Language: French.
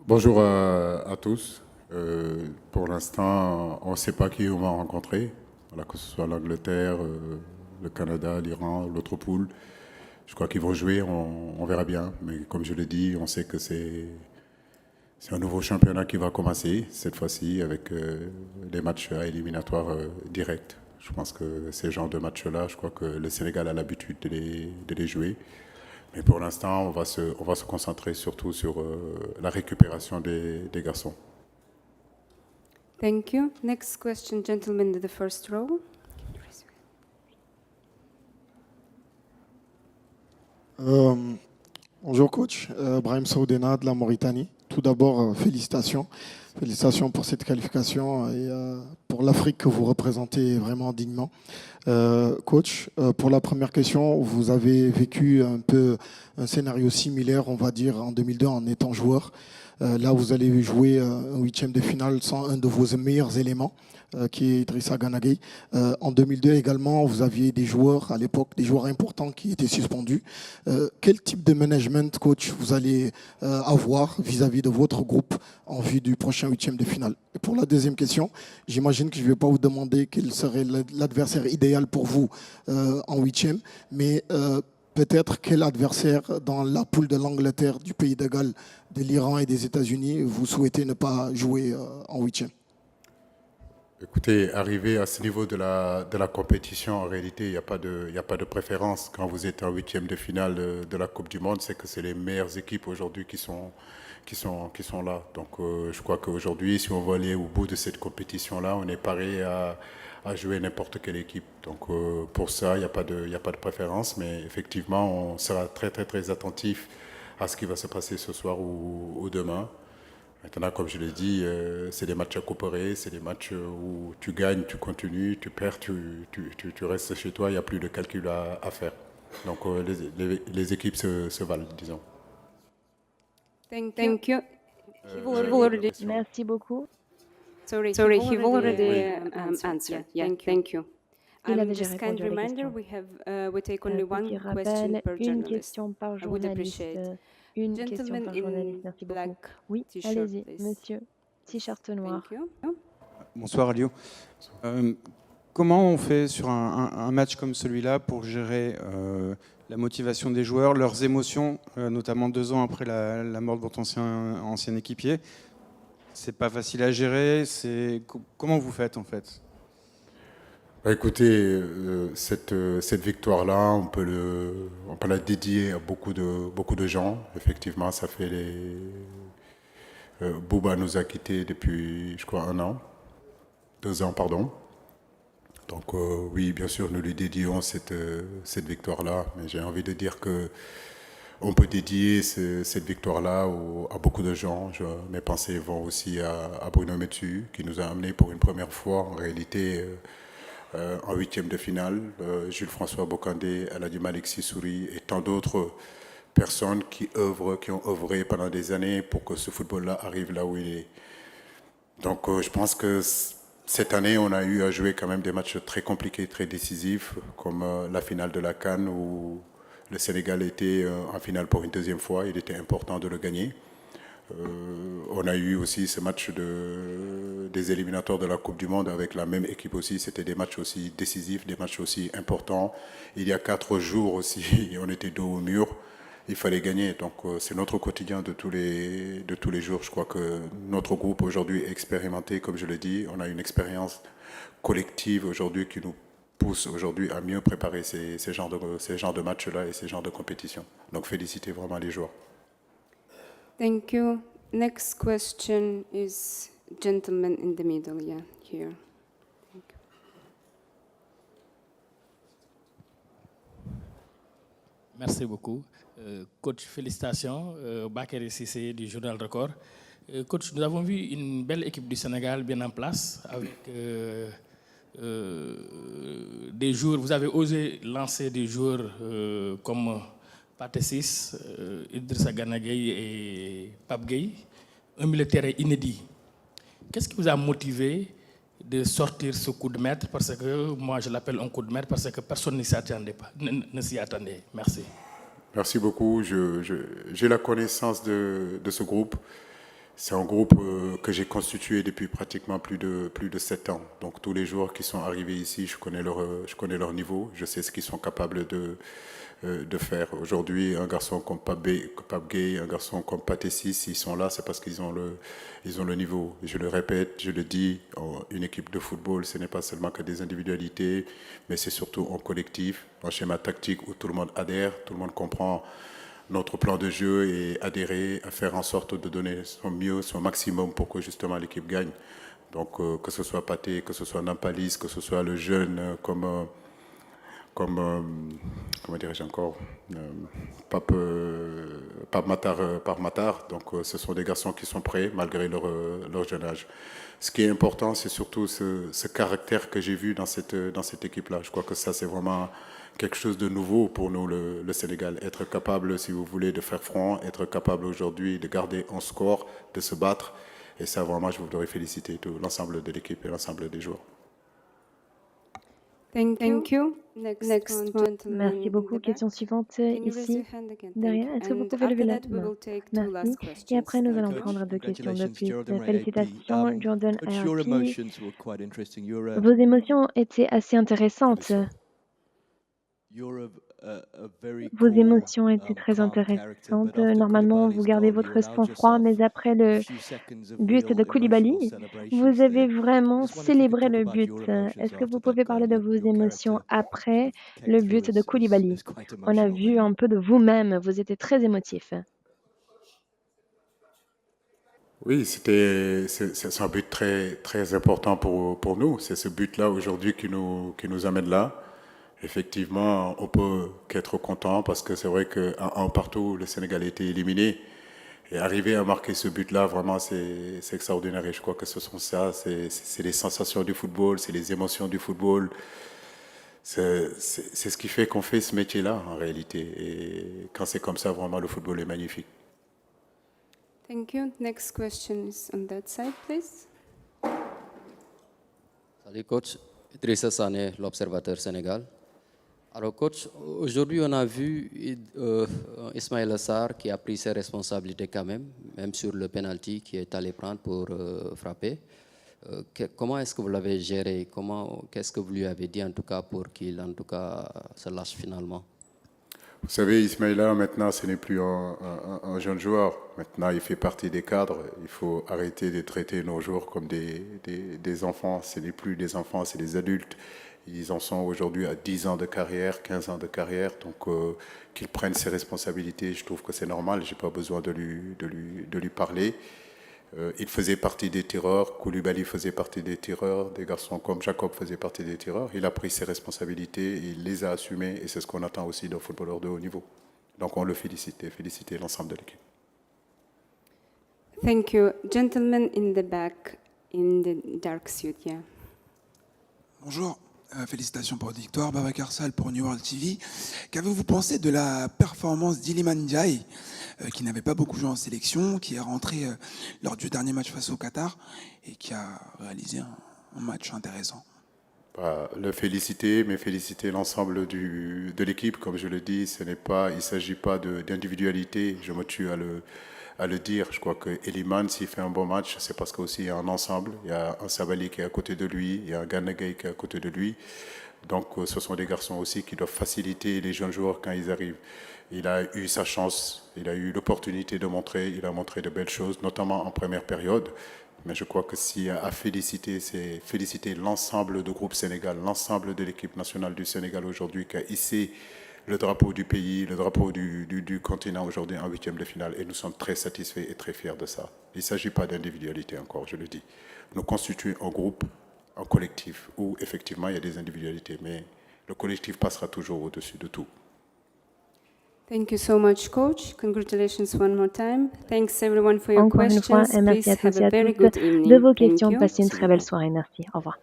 Bonjour à tous. Pour l'instant, on ne sait pas qui on va rencontrer, voilà, que ce soit l'Angleterre, le Canada, l'Iran, l'autre poule. Je crois qu'ils vont jouer, on verra bien. Mais comme je l'ai dit, on sait que c'est un nouveau championnat qui va commencer, cette fois-ci, avec des matchs à éliminatoires directs. Je pense que ces genres de matchs-là, je crois que le Sénégal a l'habitude de les jouer. Mais pour l'instant, on va se concentrer surtout sur la récupération des garçons. Thank you. Next question, gentleman in the first row. Bonjour coach, Brahim Saoudena de la Mauritanie. Tout d'abord, félicitations. Félicitations pour cette qualification et pour l'Afrique que vous représentez vraiment dignement. Coach, pour la première question, vous avez vécu un peu un scénario similaire, on va dire, en 2002 en étant joueur. Là, vous allez jouer un huitième de finale sans un de vos meilleurs éléments, qui est Idrissa Gana Gueye. En 2002 également, vous aviez des joueurs à l'époque, des joueurs importants qui étaient suspendus. Quel type de management, coach, vous allez avoir vis-à-vis de votre groupe en vue du prochain huitième de finale? Et pour la deuxième question, j'imagine que je ne vais pas vous demander quel serait l'adversaire idéal pour vous en huitième, mais peut-être quel adversaire dans la poule de l'Angleterre, du Pays de Galles, de l'Iran et des États-Unis vous souhaitez ne pas jouer en huitième? Écoutez, arriver à ce niveau de la compétition, en réalité, il n'y a pas de préférence. Quand vous êtes en huitième de finale de la Coupe du Monde, c'est que c'est les meilleures équipes aujourd'hui qui sont là. Donc je crois qu'aujourd'hui, si on veut aller au bout de cette compétition-là, on est paré à jouer n'importe quelle équipe. Donc pour ça, il n'y a pas de préférence, mais effectivement, on sera très très très attentif à ce qui va se passer ce soir ou demain. Maintenant, comme je l'ai dit, c'est des matchs à couper, c'est des matchs où tu gagnes, tu continues, tu perds, tu restes chez toi, il n'y a plus de calcul à faire. Donc les équipes se valent, disons. Thank you. Merci beaucoup. Sorry, he already answered. Yeah, thank you. Il a déjà Just kind répondu à la reminder, question. we take only one Petit question rappel, per une journalist. question par I would journaliste. appreciate. Une question Gentleman par in journaliste, merci beaucoup. black Oui, t-shirt, allez-y, please. monsieur. T-shirt noir. Thank you. Bonsoir Alio. Comment on fait sur un match comme celui-là pour gérer la motivation des joueurs, leurs émotions, notamment 2 ans après la mort de votre ancien équipier? C'est pas facile à gérer. Comment vous faites en fait? Bah, écoutez, cette victoire-là, on peut la dédier à beaucoup de gens. Effectivement, ça fait Bouba nous a quittés depuis, je crois, 1 an. 2 ans, pardon. Donc oui, bien sûr, nous lui dédions cette victoire-là. Mais j'ai envie de dire que on peut dédier cette victoire-là à beaucoup de gens. Mes pensées vont aussi à Bruno Metsu, qui nous a amenés pour une première fois, en réalité, en huitième de finale. Jules-François Bocandé, Aladji Malick Sissouri et tant d'autres personnes qui ont œuvré pendant des années pour que ce football-là arrive là où il est. Donc je pense que cette année, on a eu à jouer quand même des matchs très compliqués, très décisifs, comme la finale de la CAN où le Sénégal était en finale pour une deuxième fois. Il était important de le gagner. On a eu aussi ce match des éliminatoires de la Coupe du Monde avec la même équipe aussi. C'était des matchs aussi décisifs, des matchs aussi importants. Il y a 4 jours aussi, on était dos au mur. Il fallait gagner. Donc c'est notre quotidien de tous les jours. Je crois que notre groupe aujourd'hui est expérimenté, comme je l'ai dit. On a une expérience collective aujourd'hui qui nous pousse aujourd'hui à mieux préparer ces genres de matchs-là et ces genres de compétitions. Donc félicitez vraiment les joueurs. Thank you. Next question is gentleman in the middle, yeah, here. Thank you. Merci beaucoup. Coach, félicitations. Bakary Cissé du Journal Record. Coach, nous avons vu une belle équipe du Sénégal bien en place avec des joueurs. Vous avez osé lancer des joueurs comme Pathé Ciss, Idrissa Gana Gueye et Pape Gueye, un militaire inédit. Qu'est-ce qui vous a motivé de sortir ce coup de maître? Parce que moi, je l'appelle un coup de maître parce que personne ne s'y attendait. Merci. Merci beaucoup. J'ai la connaissance de ce groupe. C'est un groupe que j'ai constitué depuis pratiquement plus de 7 ans. Donc tous les joueurs qui sont arrivés ici, je connais leur niveau, je sais ce qu'ils sont capables de faire. Aujourd'hui, un garçon comme Pape Gueye, un garçon comme Patessis, s'ils sont là, c'est parce qu'ils ont le niveau. Je le répète, je le dis, une équipe de football, ce n'est pas seulement que des individualités, mais c'est surtout un collectif, un schéma tactique où tout le monde adhère, tout le monde comprend notre plan de jeu et adhérer à faire en sorte de donner son mieux, son maximum pour que justement l'équipe gagne. Donc que ce soit Pathé, que ce soit Nampalis, que ce soit le jeune comment dirais-je encore, Pape Matar. Donc ce sont des garçons qui sont prêts malgré leur jeune âge. Ce qui est important, c'est surtout ce caractère que j'ai vu dans cette équipe-là. Je crois que ça, c'est vraiment quelque chose de nouveau pour nous, le Sénégal. Être capable, si vous voulez, de faire front, être capable aujourd'hui de garder un score, de se battre. Et ça, vraiment, je voudrais féliciter tout l'ensemble de l'équipe et l'ensemble des joueurs. Thank you. Next one, gentleman Merci in beaucoup. the back. Question suivante Can you raise ici. your hand again? Derrière, Thank est-ce que you. vous And pouvez lever after la that, we main? will take two Merci. last questions. Et après, nous allons Thank you. prendre deux questions de plus. Congratulations, Jordan Félicitations, AAP. Jordan Coach, your AAP. emotions were quite interesting. Vos émotions étaient assez intéressantes. You're a very Vos cool, émotions étaient très calm character, intéressantes. but after Normalement, vous Koulibaly's gardez goal, votre you allowed sang-froid, mais yourself après le a few seconds of but real de Koulibaly, emotional celebrations vous avez there. vraiment Just wonder if you could célébré talk le about but. your emotions Est-ce que vous after that pouvez parler goal. de vos Your émotions character après came le through but de as Koulibaly? quite On a emotional vu there. un peu de vous-même, vous étiez très émotif. Oui, c'est un but très, très important pour nous. C'est ce but-là aujourd'hui qui nous amène là. Effectivement, on peut qu'être content parce que c'est vrai qu'à un partout, le Sénégal a été éliminé. Et arriver à marquer ce but-là, vraiment, c'est extraordinaire. Et je crois que ce sont ça, c'est les sensations du football, c'est les émotions du football. C'est ce qui fait qu'on fait ce métier-là, en réalité. Et quand c'est comme ça, vraiment, le football est magnifique. Thank you. Next question is on that side, please. Salut coach, Idrissa Sané, l'Observateur Sénégal. Alors coach, aujourd'hui on a vu Ismaïla Sarr qui a pris ses responsabilités quand même sur le penalty qui est allé prendre pour frapper. Comment est-ce que vous l'avez géré? Qu'est-ce que vous lui avez dit en tout cas pour qu'il en tout cas se lâche finalement? Vous savez, Ismaïla, maintenant, ce n'est plus un jeune joueur. Maintenant, il fait partie des cadres. Il faut arrêter de traiter nos joueurs comme des enfants. Ce n'est plus des enfants, c'est des adultes. Ils en sont aujourd'hui à 10 ans de carrière, 15 ans de carrière. Donc, qu'ils prennent ses responsabilités, je trouve que c'est normal. Je n'ai pas besoin de lui parler. Il faisait partie des tireurs, Koulibaly faisait partie des tireurs, des garçons comme Jacob faisaient partie des tireurs. Il a pris ses responsabilités, il les a assumées et c'est ce qu'on attend aussi d'un footballeur de haut niveau. Donc on le félicite et féliciter l'ensemble de l'équipe. Thank you. Gentleman in the back, in the dark suit, yeah. Bonjour, félicitations pour la victoire. Babacar Sall pour New World TV. Qu'avez-vous pensé de la performance d'Iliman Ndiaye, qui n'avait pas beaucoup joué en sélection, qui est rentré lors du dernier match face au Qatar et qui a réalisé un match intéressant? Le féliciter, mais féliciter l'ensemble de l'équipe. Comme je le dis, il ne s'agit pas d'individualité. Je me tue à le dire. Je crois que Iliman, s'il fait un bon match, c'est parce qu'aussi il y a un ensemble. Il y a un Sabali qui est à côté de lui, il y a un Gana Gueye qui est à côté de lui. Donc ce sont des garçons aussi qui doivent faciliter les jeunes joueurs quand ils arrivent. Il a eu sa chance, il a eu l'opportunité de montrer, il a montré de belles choses, notamment en première période. Mais je crois que s'il y a à féliciter, c'est féliciter l'ensemble du groupe Sénégal, l'ensemble de l'équipe nationale du Sénégal aujourd'hui qui a hissé le drapeau du pays, le drapeau du continent aujourd'hui en huitième de finale. Et nous sommes très satisfaits et très fiers de ça. Il ne s'agit pas d'individualité encore, je le dis. Nous constituons un groupe, un collectif, où effectivement il y a des individualités, mais le collectif passera toujours au-dessus de tout. Thank you so much, Coach. Congratulations one more time. Thanks everyone for your Encore une fois, questions. et merci Please à tous have et a à very toutes good evening. de vos Thank questions. you. Passez une très belle soirée. Merci. Au revoir.